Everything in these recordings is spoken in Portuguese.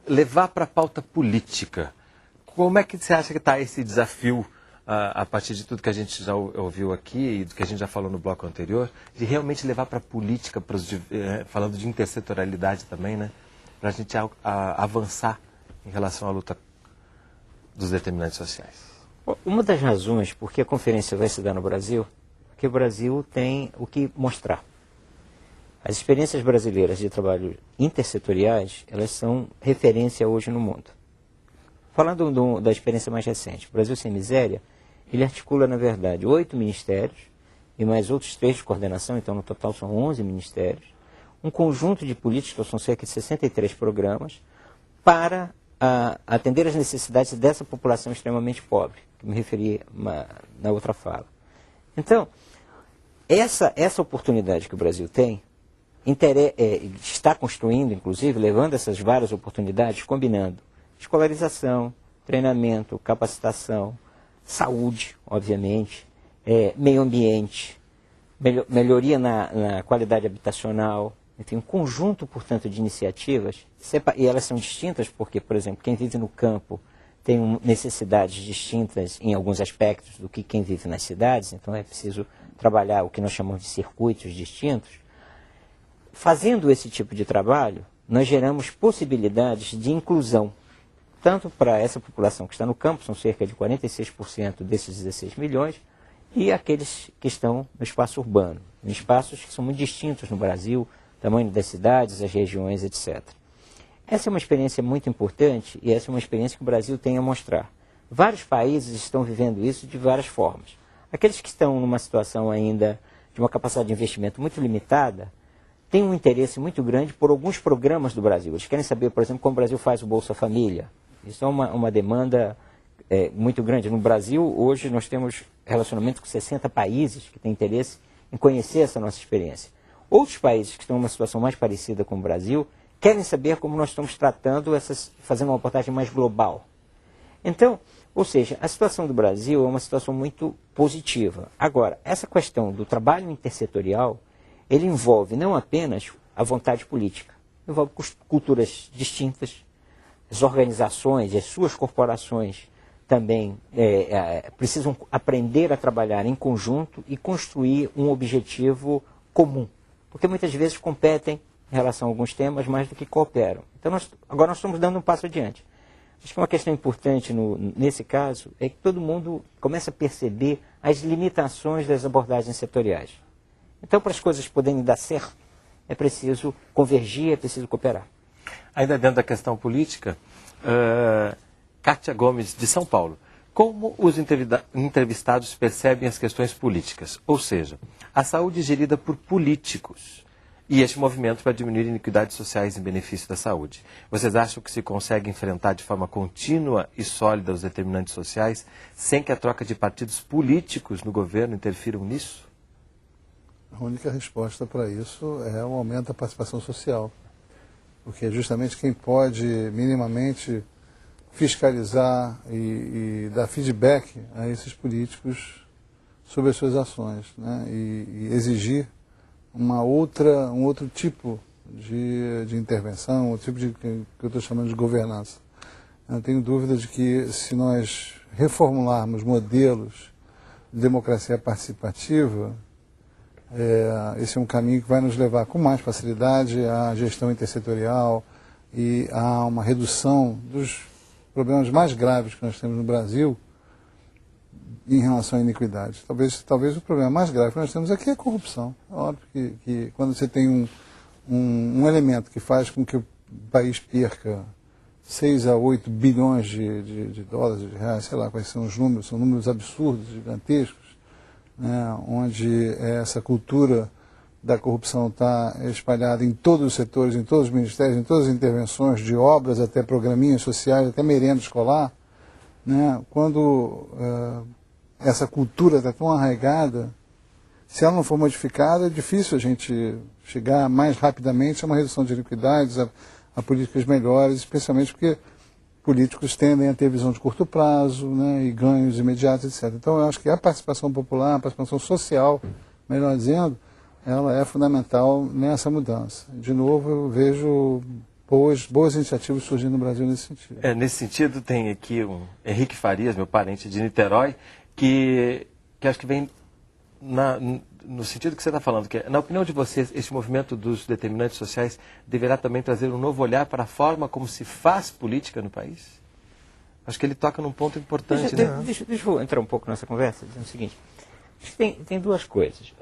levar para a pauta política. Como é que você acha que está esse desafio, a partir de tudo que a gente já ouviu aqui e do que a gente já falou no bloco anterior, de realmente levar para a política, falando de intersetorialidade também, né? Para a gente avançar em relação à luta dos determinantes sociais? Uma das razões por que a conferência vai se dar no Brasil é que o Brasil tem o que mostrar. As experiências brasileiras de trabalho intersetoriais, elas são referência hoje no mundo. Falando da experiência mais recente, o Brasil Sem Miséria, ele articula, na verdade, 8 ministérios e mais outros 3 de coordenação, então no total são 11 ministérios, um conjunto de políticas, são cerca de 63 programas, para atender às necessidades dessa população extremamente pobre, que me referi na outra fala. Então, essa oportunidade que o Brasil tem, está construindo, inclusive, levando essas várias oportunidades, combinando escolarização, treinamento, capacitação, saúde, obviamente, meio ambiente, melhoria na qualidade habitacional, enfim, um conjunto, portanto, de iniciativas, e elas são distintas porque, por exemplo, quem vive no campo tem necessidades distintas em alguns aspectos do que quem vive nas cidades, então é preciso trabalhar o que nós chamamos de circuitos distintos. Fazendo esse tipo de trabalho, nós geramos possibilidades de inclusão, tanto para essa população que está no campo, são cerca de 46% desses 16 milhões, e aqueles que estão no espaço urbano, em espaços que são muito distintos no Brasil, tamanho das cidades, as regiões, etc. Essa é uma experiência muito importante e essa é uma experiência que o Brasil tem a mostrar. Vários países estão vivendo isso de várias formas. Aqueles que estão numa situação ainda de uma capacidade de investimento muito limitada, têm um interesse muito grande por alguns programas do Brasil. Eles querem saber, por exemplo, como o Brasil faz o Bolsa Família. Isso é uma demanda muito grande. No Brasil, hoje, nós temos relacionamento com 60 países que têm interesse em conhecer essa nossa experiência. Outros países que estão numa situação mais parecida com o Brasil querem saber como nós estamos tratando fazendo uma abordagem mais global. Então, ou seja, a situação do Brasil é uma situação muito positiva. Agora, essa questão do trabalho intersetorial, ele envolve não apenas a vontade política, envolve culturas distintas, as organizações e as suas corporações também precisam aprender a trabalhar em conjunto e construir um objetivo comum. Porque muitas vezes competem em relação a alguns temas mais do que cooperam. Então, agora nós estamos dando um passo adiante. Acho que uma questão importante nesse caso é que todo mundo começa a perceber as limitações das abordagens setoriais. Então, para as coisas poderem dar certo, é preciso convergir, é preciso cooperar. Ainda dentro da questão política, Kátia Gomes, de São Paulo. Como os entrevistados percebem as questões políticas? Ou seja, a saúde gerida por políticos e este movimento para diminuir iniquidades sociais em benefício da saúde. Vocês acham que se consegue enfrentar de forma contínua e sólida os determinantes sociais sem que a troca de partidos políticos no governo interfiram nisso? A única resposta para isso é o aumento da participação social. Porque justamente quem pode minimamente fiscalizar e dar feedback a esses políticos sobre as suas ações, né? E exigir um outro tipo de intervenção, outro tipo que eu estou chamando de governança. Eu não tenho dúvida de que se nós reformularmos modelos de democracia participativa, esse é um caminho que vai nos levar com mais facilidade à gestão intersetorial e a uma redução dos problemas mais graves que nós temos no Brasil em relação à iniquidade. Talvez o problema mais grave que nós temos aqui é a corrupção. É óbvio que quando você tem um elemento que faz com que o país perca 6 a 8 bilhões de dólares, de reais, sei lá quais são os números, são números absurdos, gigantescos, né, onde essa cultura da corrupção está espalhada em todos os setores, em todos os ministérios, em todas as intervenções, de obras até programinhas sociais, até merenda escolar, né, quando essa cultura está tão arraigada, se ela não for modificada, é difícil a gente chegar mais rapidamente a uma redução de iniquidades, a políticas melhores, especialmente porque políticos tendem a ter visão de curto prazo, né, e ganhos imediatos, etc. Então, eu acho que a participação popular, a participação social, melhor dizendo, ela é fundamental nessa mudança. De novo, eu vejo boas iniciativas surgindo no Brasil nesse sentido. Nesse sentido, tem aqui um Henrique Farias, meu parente de Niterói, que acho que vem no sentido que você está falando, que na opinião de vocês, este movimento dos determinantes sociais deverá também trazer um novo olhar para a forma como se faz política no país? Acho que ele toca num ponto importante. Deixa eu entrar um pouco nessa conversa, dizendo o seguinte. Acho que tem duas coisas.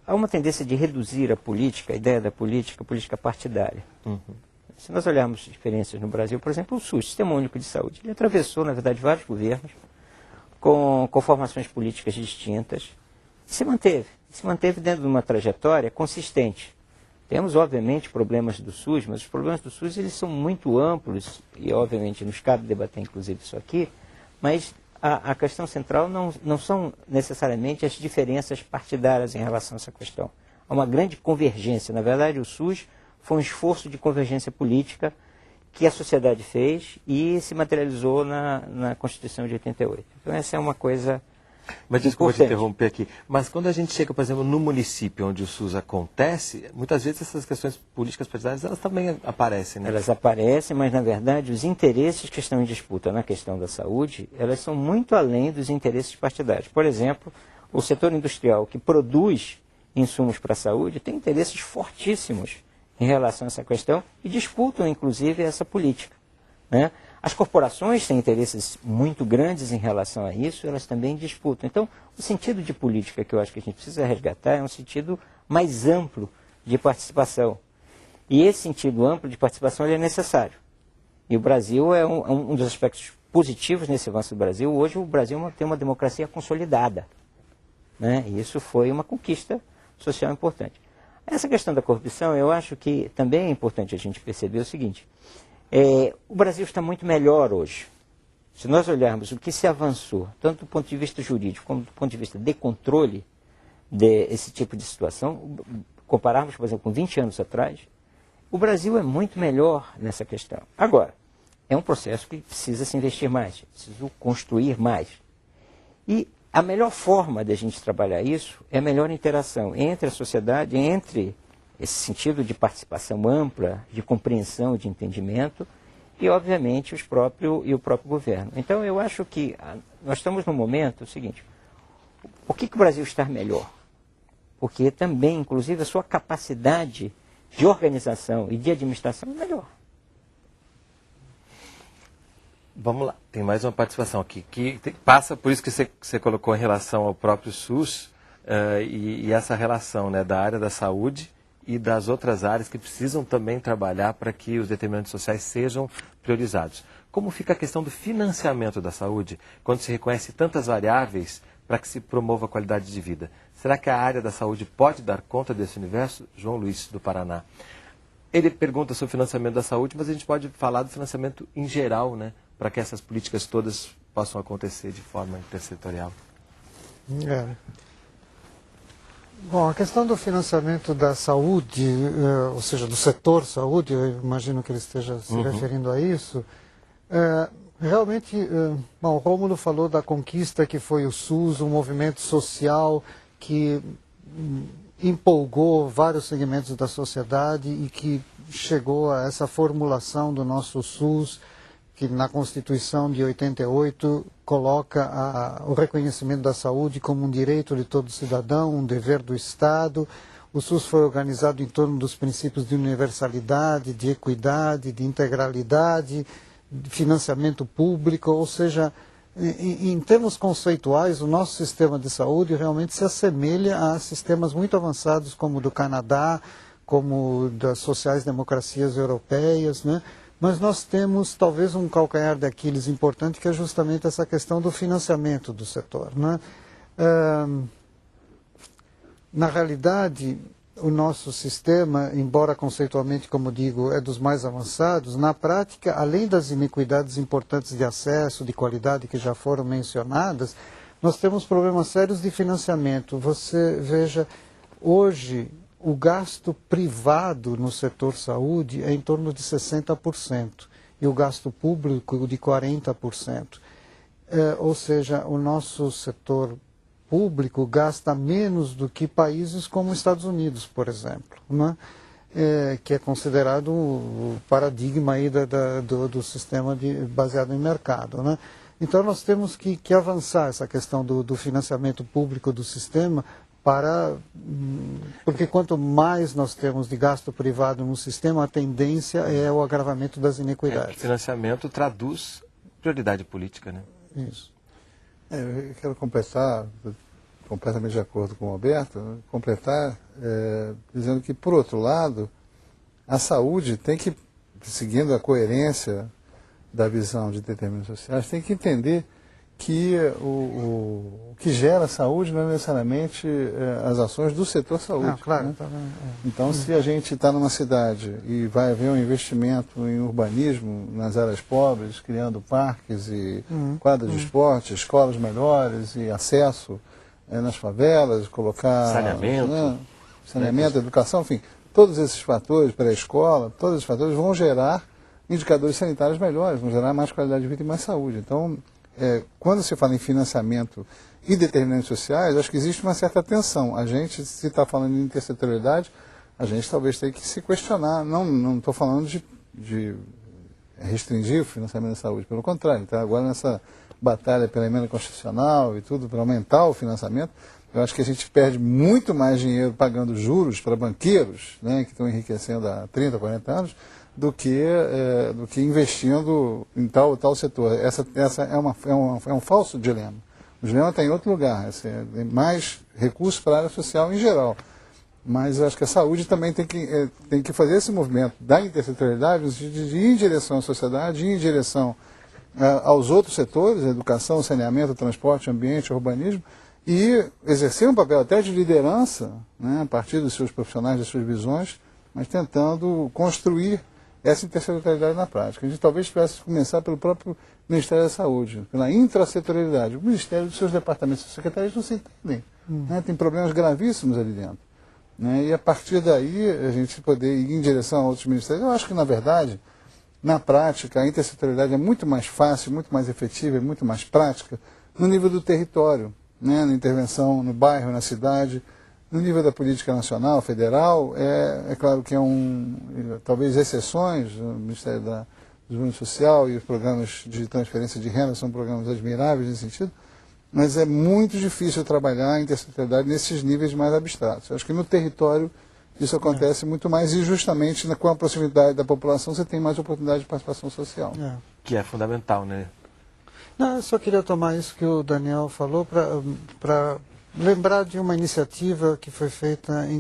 Há uma tendência de reduzir a ideia da política, a política partidária. Uhum. Se nós olharmos experiências no Brasil, por exemplo, o SUS, Sistema Único de Saúde, ele atravessou, na verdade, vários governos com formações políticas distintas e se manteve dentro de uma trajetória consistente. Temos, obviamente, problemas do SUS, mas os problemas do SUS eles são muito amplos e, obviamente, nos cabe debater, inclusive, isso aqui, mas a questão central não são necessariamente as diferenças partidárias em relação a essa questão. Há uma grande convergência. Na verdade, o SUS foi um esforço de convergência política que a sociedade fez e se materializou na Constituição de 88. Então, essa é uma coisa Mas desculpa te interromper aqui. Mas quando a gente chega, por exemplo, no município onde o SUS acontece, muitas vezes essas questões políticas partidárias, elas também aparecem, né? Elas aparecem, mas na verdade os interesses que estão em disputa na questão da saúde, elas são muito além dos interesses partidários. Por exemplo, o setor industrial que produz insumos para a saúde tem interesses fortíssimos em relação a essa questão e disputam, inclusive, essa política, né? As corporações têm interesses muito grandes em relação a isso, elas também disputam. Então, o sentido de política que eu acho que a gente precisa resgatar é um sentido mais amplo de participação. E esse sentido amplo de participação ele é necessário. E o Brasil é um dos aspectos positivos nesse avanço do Brasil. Hoje o Brasil tem uma democracia consolidada, né? E isso foi uma conquista social importante. Essa questão da corrupção, eu acho que também é importante a gente perceber o seguinte. O Brasil está muito melhor hoje. Se nós olharmos o que se avançou, tanto do ponto de vista jurídico como do ponto de vista de controle desse tipo de situação, compararmos, por exemplo, com 20 anos atrás, o Brasil é muito melhor nessa questão. Agora, é um processo que precisa se investir mais, precisa construir mais. E a melhor forma de a gente trabalhar isso é a melhor interação entre a sociedade, entre esse sentido de participação ampla, de compreensão, de entendimento, e, obviamente, o próprio governo. Então, eu acho que nós estamos num momento, o seguinte, por que o Brasil está melhor? Porque também, inclusive, a sua capacidade de organização e de administração é melhor. Vamos lá, tem mais uma participação aqui, que passa por isso que você colocou em relação ao próprio SUS e essa relação, né, da área da saúde e das outras áreas que precisam também trabalhar para que os determinantes sociais sejam priorizados. Como fica a questão do financiamento da saúde, quando se reconhece tantas variáveis para que se promova a qualidade de vida? Será que a área da saúde pode dar conta desse universo? João Luiz, do Paraná. Ele pergunta sobre o financiamento da saúde, mas a gente pode falar do financiamento em geral, né, para que essas políticas todas possam acontecer de forma intersetorial. Bom, a questão do financiamento da saúde, ou seja, do setor saúde, eu imagino que ele esteja se referindo a isso, realmente, bom, o Rômulo falou da conquista que foi o SUS, um movimento social que empolgou vários segmentos da sociedade e que chegou a essa formulação do nosso SUS, que na Constituição de 88 coloca o reconhecimento da saúde como um direito de todo cidadão, um dever do Estado. O SUS foi organizado em torno dos princípios de universalidade, de equidade, de integralidade, de financiamento público, ou seja, em termos conceituais, o nosso sistema de saúde realmente se assemelha a sistemas muito avançados como o do Canadá, como das sociais-democracias europeias, né? Mas nós temos talvez um calcanhar de Aquiles importante, que é justamente essa questão do financiamento do setor, né? Na realidade, o nosso sistema, embora conceitualmente, como digo, é dos mais avançados, na prática, além das iniquidades importantes de acesso, de qualidade que já foram mencionadas, nós temos problemas sérios de financiamento. Você veja, hoje o gasto privado no setor saúde é em torno de 60% e o gasto público de 40%. Ou seja, o nosso setor público gasta menos do que países como os Estados Unidos, por exemplo, né? que é considerado o paradigma aí do sistema baseado em mercado, né? Então nós temos que avançar essa questão do financiamento público do sistema porque quanto mais nós temos de gasto privado no sistema, a tendência é o agravamento das inequidades. Financiamento traduz prioridade política, né? Isso. Eu quero completar, completamente de acordo com o Alberto, dizendo que, por outro lado, a saúde tem que, seguindo a coerência da visão de determinados sociais, tem que entender que o que gera saúde não é necessariamente as ações do setor saúde. Claro. Né? Então, se a gente está numa cidade e vai haver um investimento em urbanismo nas áreas pobres, criando parques e quadras de esporte, escolas melhores e acesso nas favelas, colocar saneamento, educação, enfim, todos esses fatores para a escola, todos esses fatores vão gerar indicadores sanitários melhores, vão gerar mais qualidade de vida e mais saúde. Então, quando se fala em financiamento e determinantes sociais, acho que existe uma certa tensão. A gente, se está falando de intersetorialidade, a gente talvez tenha que se questionar. Não estou falando de restringir o financiamento da saúde, pelo contrário. Então, agora nessa batalha pela emenda constitucional e tudo, para aumentar o financiamento, eu acho que a gente perde muito mais dinheiro pagando juros para banqueiros, né, que estão enriquecendo há 30, 40 anos, do que investindo em tal setor. Essa é um falso dilema. O dilema está em outro lugar. Tem mais recursos para a área social em geral. Mas eu acho que a saúde também tem que fazer esse movimento da intersetorialidade de ir em direção à sociedade, ir em direção aos outros setores, a educação, saneamento, transporte, ambiente, urbanismo, e exercer um papel até de liderança, né, a partir dos seus profissionais, das suas visões, mas tentando construir essa intersetorialidade na prática. A gente talvez tivesse que começar pelo próprio Ministério da Saúde, pela intrasetorialidade. O Ministério dos seus departamentos e secretarias não se entendem. Né? Tem problemas gravíssimos ali dentro. Né? E a partir daí a gente poder ir em direção a outros ministérios. Eu acho que, na verdade, na prática, a intersetorialidade é muito mais fácil, muito mais efetiva e muito mais prática no nível do território, né? Na intervenção no bairro, na cidade. No nível da política nacional, federal, é claro que talvez exceções, o Ministério do Desenvolvimento Social e os programas de transferência de renda são programas admiráveis nesse sentido, mas é muito difícil trabalhar a intersetorialidade nesses níveis mais abstratos. Eu acho que no território isso acontece muito mais e justamente com a proximidade da população você tem mais oportunidade de participação social. Que é fundamental, né? Não, eu só queria tomar isso que o Daniel falou para lembrar de uma iniciativa que foi feita em